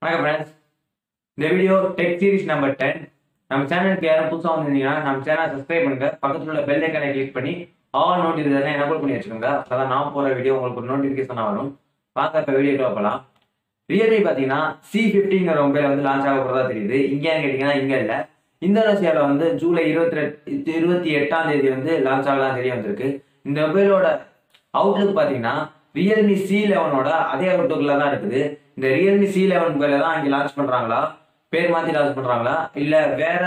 வணக்கம் ஃப்ரெண்ட்ஸ். இந்த video tech series number 10. நம்ம சேனலுக்கு யாரும் புதுசாக வந்திருந்தீங்கன்னா நம்ம சேனல் சப்ஸ்கிரைப் பண்ணுங்க. பக்கத்தில் உள்ள பெல் ஐக்கனை கிளிக் பண்ணி ஆல் நோட்டிஃபிகேஷன் எனேபிள் பண்ணி வச்சுக்கோங்க. அப்பதான் நான் போகிற வீடியோ உங்களுக்கு ஒரு நோட்டிஃபிகேஷன் வரும். பார்க்க இப்போ வீடியோ பார்க்கலாம். ரியல்மி பார்த்தீங்கன்னா C15ங்கிற மொபைல் வந்து லான்ச் ஆக போகிறதா தெரியுது. இங்கேன்னு கேட்டிங்கன்னா இங்கே இல்லை, இந்தோனேஷியாவில் வந்து ஜூலை 28 வந்து லான்ச் ஆகலாம் தெரிய வந்திருக்கு. இந்த மொபைலோட அவுட்லுக் பார்த்தீங்கன்னா ரியல்மி C11ஓட அதே அவுட்லுக்ல தான் இருக்குது. இந்த ரியல்மி C11 மொபைல தான் இங்கே லான்ச் பண்றாங்களா, பேர் மாத்தி லான்ச் பண்றாங்களா, இல்ல வேற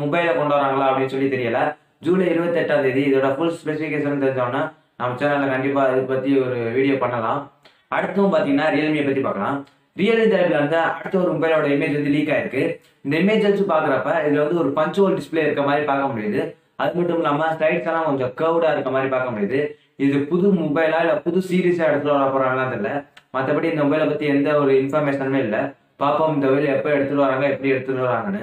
மொபைலை கொண்டு வராங்களா அப்படின்னு சொல்லி தெரியல. ஜூலை 28 இதோட ஃபுல் ஸ்பெசிஃபிகேஷன் தெரிஞ்சோன்னா நம்ம சேனல்ல கண்டிப்பா இதை பத்தி ஒரு வீடியோ பண்ணலாம். அடுத்தும் பாத்தீங்கன்னா ரியல்மியை பத்தி பார்க்கலாம். ரியல்மி தரப்புல வந்து அடுத்த ஒரு மொபைலோட இமேஜ் வந்து லீக் ஆயிருக்கு. இந்த இமேஜ் வச்சு பாக்குறப்ப இதுல வந்து ஒரு பஞ்சுவல் டிஸ்பிளே இருக்க மாதிரி பார்க்க முடியுது. அது மட்டும் இல்லாம ஸ்லைட்ஸ் எல்லாம் கொஞ்சம் கர்வ்டா இருக்க மாதிரி பார்க்க முடியுது. இது புது மொபைலா இல்ல புது சீரீஸா எடுத்துட்டு வர போறாங்களா தெரியல. மற்றபடி இந்த மொபைலை பத்தி எந்த ஒரு இன்ஃபர்மேஷனுமே இல்லை. பாப்போம் இந்த மொபைல் எப்போ எடுத்துட்டு வராங்க, எப்படி எடுத்துட்டு வராங்கன்னு.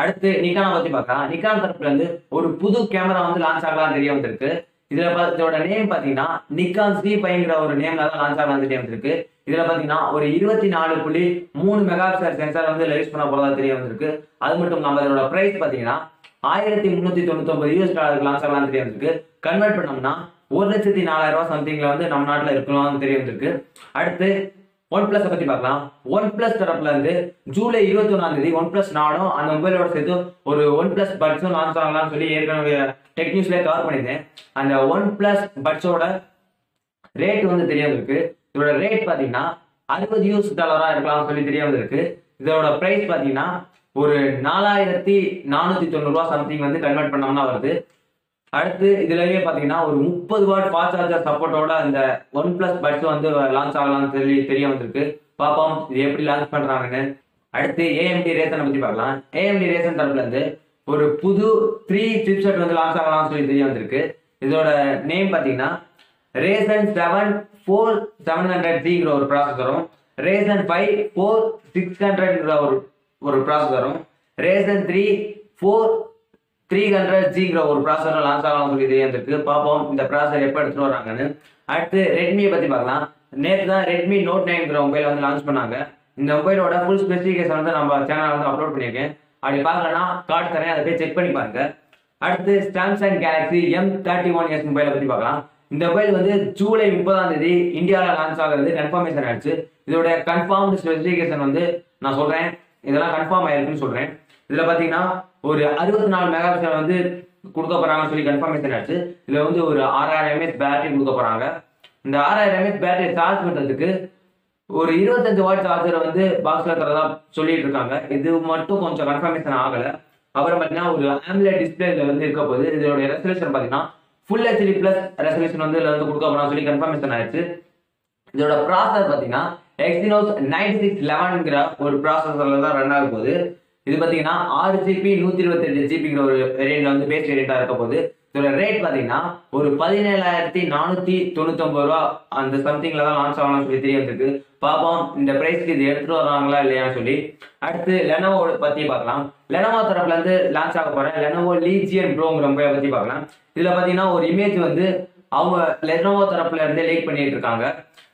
அடுத்து நிக்கானை பத்தி பார்க்கலாம். நிக்கான் தரப்புல இருந்து ஒரு புது கேமரா வந்து லான்ச் ஆகலாம் தெரிய வந்திருக்கு. இதோட நேம் பாத்தீங்கன்னா நிக்கான் Z5ங்கிற ஒரு நேம்ல தான் லான்ச் ஆகலாம் தெரிய வந்திருக்கு. இதுல பாத்தீங்கன்னா ஒரு 24.3 மெகா பிக்சல் சென்சார் வந்து யூஸ் பண்ண போறதா தெரிய வந்திருக்கு. அது மட்டும் இல்லாம இதோட பிரைஸ் பாத்தீங்கன்னா $1399 லான்ச் ஆகலாம் தெரிய வந்திருக்கு. கன்வெர்ட் பண்ணோம்னா 1,04,000 சம்திங்ல வந்து நம்ம நாட்டுல இருக்கணும்னு தெரிய வந்திருக்கு. அடுத்து OnePlus பத்தி பார்க்கலாம். OnePlus தரப்புல இருந்து ஜூலை 21 OnePlus நாடும் அந்த மொபைலோட சேர்த்து ஒரு OnePlus பட்ஸும் லான்ச் ஆகலாம்னு சொல்லி ஏற்கனவே டெக் நியூஸ்ல கவர் பண்ணியிருந்தேன். அந்த OnePlus பட்ஸோட ரேட் வந்து தெரிய வந்திருக்கு. இதோட ரேட் பாத்தீங்கன்னா $60 இருக்கலாம்னு சொல்லி தெரிய வந்திருக்கு. இதோட பிரைஸ் பாத்தீங்கன்னா ஒரு 4,490 சம்திங் வந்து கன்வெர்ட் பண்ணோம்னா வருது. அடுத்து இதுலயே பாத்தீங்கன்னா ஒரு 30 வாட் ஃபாஸ்ட் சார்ஜர் சப்போர்ட்டோட இந்த OnePlus பட்ஸ் வந்து லான்ச் ஆகலாம்னு சொல்லி தெரிய வந்திருக்கு. பாப்போம் இது எப்படி லான்ச் பண்றாங்கன்னு. அடுத்து AMD ரேசனை பத்தி பார்க்கலாம். AMD ரேசன் தரப்புல இருந்து ஒரு புது 3 சிப்செட் வந்து லான்ச் ஆகலாம்னு சொல்லி தெரிய வந்திருக்கு. இதோட நேம் பாத்தீங்கன்னா Ryzen 7 4700Gங்கிற ஒரு ப்ராசஸரும், Ryzen 5 4600ங்கிற ஒரு ப்ராசஸரும், Ryzen 3 4300Gங்கிற ஒரு ப்ராசஸர் லான்ச் ஆகலாம் சொல்லி தெரிய வந்திருக்கு. பார்ப்போம் இந்த ப்ராசஸர் எப்போ எடுத்துட்டு வராங்கன்னு. அடுத்து ரெட்மியை பத்தி பார்க்கலாம். நேற்று தான் ரெட்மி Note 9ங்கிற மொபைல் வந்து லான்ச் பண்ணாங்க. இந்த மொபைலோட ஃபுல் ஸ்பெசிஃபிகேஷன் வந்து நம்ம சேனல் வந்து அப்லோட் பண்ணியிருக்கேன். அப்படி பார்க்கலன்னா கார்டு தரேன், அதை போய் செக் பண்ணி பாருங்க. அடுத்து சாம்சங் கேலக்ஸி M31s மொபைலை பத்தி பார்க்கலாம். இந்த மொபைல் வந்து ஜூலை 30 இந்தியாவில் லான்ச் ஆகிறது கன்ஃபர்மேஷன் ஆயிடுச்சு. இதோட கன்ஃபார்ம்டு ஸ்பெசிஃபிகேஷன் வந்து நான் சொல்றேன், இதெல்லாம் கன்ஃபார்ம் ஆயிருக்குன்னு சொல்றேன். இதுல பாத்தீங்கன்னா ஒரு 64 மெகா பிக்சல் வந்து கொடுக்க போறாங்கன்னு சொல்லி கன்ஃபர்மேஷன் ஆச்சு. இதுல வந்து ஒரு 6000 mAh பேட்டரி கொடுக்க போறாங்க. இந்த 6000 mAh பேட்டரி சார்ஜ் பண்றதுக்கு ஒரு 25 வாட் சார்ஜரை வந்து பாக்ஸ்ல தரதா சொல்லிட்டு இருக்காங்க. இது மட்டும் கொஞ்சம் கன்ஃபர்மேஷன் ஆகல. அப்புறம் பாத்தீங்கன்னா ஒரு AMOLED டிஸ்பிளேல வந்து இருக்க போது. இதோட ரெசல்யூஷன் பாத்தீங்கன்னா Full HD Plus ரெசல்யூஷன் வந்து இதுல வந்து கொடுக்க போறாங்கன்னு சொல்லி கன்ஃபர்மேஷன் ஆயிடுச்சு. இதோட ப்ராசஸர் பாத்தீங்கன்னா Exynos 9611ங்கிற ஒரு ப்ராசஸர்ல தான் ரன் ஆக போகுது. இது பாத்தீங்கன்னா 6GB 128GBங்கிற ஒரு வேரியன்ட்ல வந்து பேஸ் வேரியண்டா இருக்க போகுது. இதோட ரேட் பாத்தீங்கன்னா ஒரு 17,499 அந்த சம்திங்ல தான் லான்ச் ஆகலாம்னு சொல்லி தெரிய வந்திருக்கு. பாப்போம் இந்த பிரைஸ்க்கு இது எடுத்துட்டு வராங்களா இல்லையான்னு சொல்லி. அடுத்து லெனோவோ பத்தி பார்க்கலாம். லெனோவோ தரப்புல இருந்து லான்ச் ஆக போற லெனோவோ லீஜியன் ப்ரோங்கிற மொபைலை பத்தி பார்க்கலாம். இதுல பாத்தீங்கன்னா ஒரு இமேஜ் வந்து அவங்க லெனோவோ தரப்புல இருந்து லீக் பண்ணிட்டு இருக்காங்க.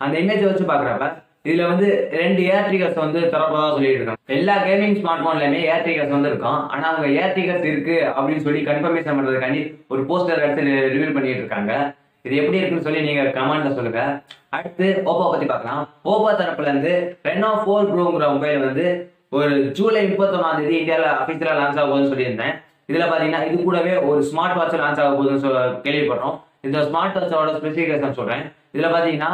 அந்த இமேஜை வச்சு பாக்குறப்ப இதுல வந்து 2 ஏர் ட்ரிகர்ஸ் வந்து தரப்போதா சொல்லிட்டு இருக்காங்க. எல்லா கேமிங் ஸ்மார்ட் போன்லயுமே ஏர் ட்ரிகர்ஸ் வந்து இருக்கும். ஆனா அவங்க ஏர் ட்ரிகர்ஸ் இருக்கு அப்படின்னு சொல்லி கன்ஃபர்மேஷன் பண்றதுக்காண்டி ஒரு போஸ்டர் எடுத்து ரிவீல் பண்ணிட்டு இருக்காங்க. இது எப்படி இருக்குன்னு சொல்லி நீங்க கமெண்ட்ல சொல்லுங்க. அடுத்து ஓப்போ பத்தி பார்க்கலாம். ஓப்போ தரப்புல இருந்து Reno 4 Proங்கிற மொபைல் வந்து ஒரு ஜூலை 31 இந்தியாவில் அபிஷியலா லான்ச் ஆக போகுதுன்னு சொல்லியிருந்தேன். இதுல பாத்தீங்கன்னா இது கூடவே ஒரு ஸ்மார்ட் வாட்ச் லான்ச் ஆக போகுதுன்னு கேள்விப்படுறோம். இந்த ஸ்மார்ட் வாட்சோட ஸ்பெசிஃபிகேஷன் சொல்றேன். இதுல பாத்தீங்கன்னா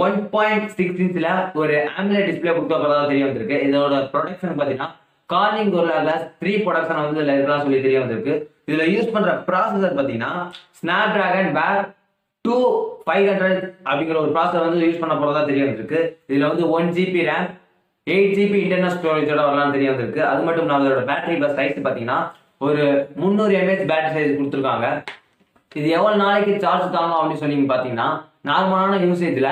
1.6 இன்ச்ல ஒரு AMOLED டிஸ்பிளே கொடுக்க போறதா தெரிய வந்திருக்கு. இதோட ப்ரொடக்ஷன் பாத்தீங்கன்னா Corning Gorilla Glass 3 ப்ரொடக்ஷன் வந்து இதுல இருக்கலாம் சொல்லி தெரிய வந்திருக்கு. இதுல யூஸ் பண்ற ப்ராசஸர் பாத்தீங்கன்னா Snapdragon Wear 2500 அப்படிங்கிற ஒரு ப்ராசஸர் வந்து யூஸ் பண்ண போறதா தெரிய வந்திருக்கு. இதுல வந்து 1GB RAM 8GB இன்டர்னல் ஸ்டோரேஜோட வரலாம் தெரிய வந்திருக்கு. அது மட்டும் இல்லாம அதோட பேட்டரி பஸ் சைஸ் பாத்தீங்கன்னா ஒரு 300 mAh பேட்டரி சைஸ் கொடுத்துருக்காங்க. இது எவ்வளவு நாளைக்கு சார்ஜ் தாங்க அப்படின்னு சொல்லி பாத்தீங்கன்னா நார்மலான யூசேஜ்ல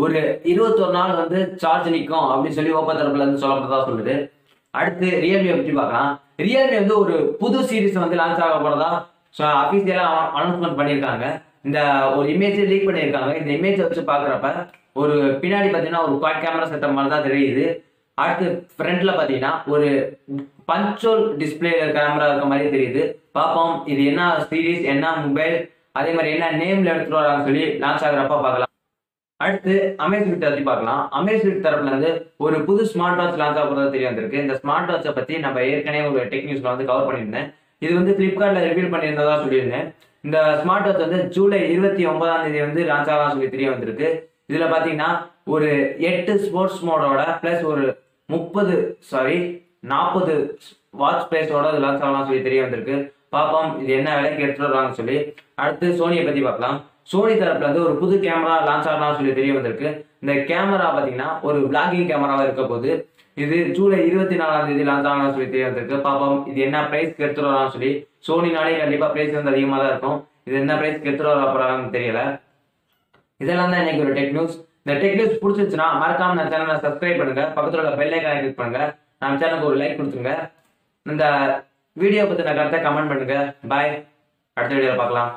ஒரு 21 நாள் வந்து சார்ஜ் நிற்கும் அப்படின்னு சொல்லி ஓப்போ தரப்புல இருந்து சொல்லப்பட்டதா சொல்லுது. அடுத்து ரியல்மி பத்தி பார்க்கலாம். ரியல்மி வந்து ஒரு புது சீரிஸ் வந்து லான்ச் ஆக போறதா அபிஷியலா அனௌன்ஸ்மெண்ட் பண்ணியிருக்காங்க. இந்த ஒரு இமேஜ் லீக் பண்ணியிருக்காங்க. இந்த இமேஜ் வச்சு பாக்குறப்ப ஒரு பின்னாடி பாத்தீங்கன்னா ஒரு குவாட் கேமரா செட்டப் மாதிரி தான் தெரியுது. அடுத்து ஃப்ரண்ட்ல பாத்தீங்கன்னா ஒரு பஞ்சோல் டிஸ்பிளே கேமரா இருக்க மாதிரி தெரியுது. பார்ப்போம் இது என்ன சீரீஸ், என்ன மொபைல், அதே மாதிரி என்ன நேம்ல எடுத்துட்டு வராங்கன்னு சொல்லி லான்ச் ஆகுறப்ப பார்க்கலாம். அடுத்து அமேஸ்விட் பத்தி பார்க்கலாம். அமேஸ்விட் தரப்புல இருந்து ஒரு புது ஸ்மார்ட் வாட்ச் லான்ச் ஆக போறது தெரிய வந்திருக்கு. இந்த ஸ்மார்ட் வாட்சை பத்தி நம்ம ஏற்கனவே ஒரு டெக் நியூஸ்ல வந்து கவர் பண்ணியிருந்தேன். இது வந்து பிளிப்கார்ட்ல ரிவீல் பண்ணியிருந்ததா சொல்லியிருந்தேன். இந்த ஸ்மார்ட் வாட்ச் வந்து ஜூலை 29 வந்து லான்ச் ஆகலாம் சொல்லி தெரிய வந்திருக்கு. இதுல பாத்தீங்கன்னா ஒரு 8 ஸ்போர்ட்ஸ் மோடோட பிளஸ் ஒரு 40 வாட்ச் ஸ்பேஸோட லான்ச் ஆகலாம் சொல்லி தெரிய வந்திருக்கு. பார்ப்போம் இது என்ன விலைக்கு எடுத்துட்டு வருவாங்கன்னு சொல்லி. அடுத்து சோனியை பத்தி பார்க்கலாம். சோனி தரப்புல வந்து ஒரு புது கேமரா லான்ச் ஆகலாம் சொல்லி தெரிய வந்திருக்கு. இந்த கேமரா பாத்தீங்கன்னா ஒரு பிளாகிங் கேமராவா இருக்க போது. இது ஜூலை 24 லான்ச் ஆகலாம் சொல்லி தெரிய வந்திருக்கு. பார்ப்போம் இது என்ன பிரைஸ்க்கு எடுத்துட்டு வரலாம்னு சொல்லி. சோனினாலே கண்டிப்பா பிரைஸ் வந்து அதிகமா தான் இருக்கும். இது என்ன பிரைஸ்க்கு எடுத்துட்டு வர போறாங்கன்னு தெரியல. இதெல்லாம் தான் இன்னைக்கு ஒரு டெக் நியூஸ். இந்த டெக் நியூஸ் பிடிச்சிருச்சுன்னா மறக்காம நம்ம சேனலை சப்ஸ்கிரைப் பண்ணுங்க, பக்கத்துல உள்ள பெல் ஐகானை கிளிக் பண்ணுங்க, நம்ம சேனலுக்கு ஒரு லைக் கொடுத்துருங்க. இந்த வீடியோ பத்தின கருத்தை கமெண்ட் பண்ணுங்க. பாய், அடுத்த வீடியோல பார்க்கலாம்.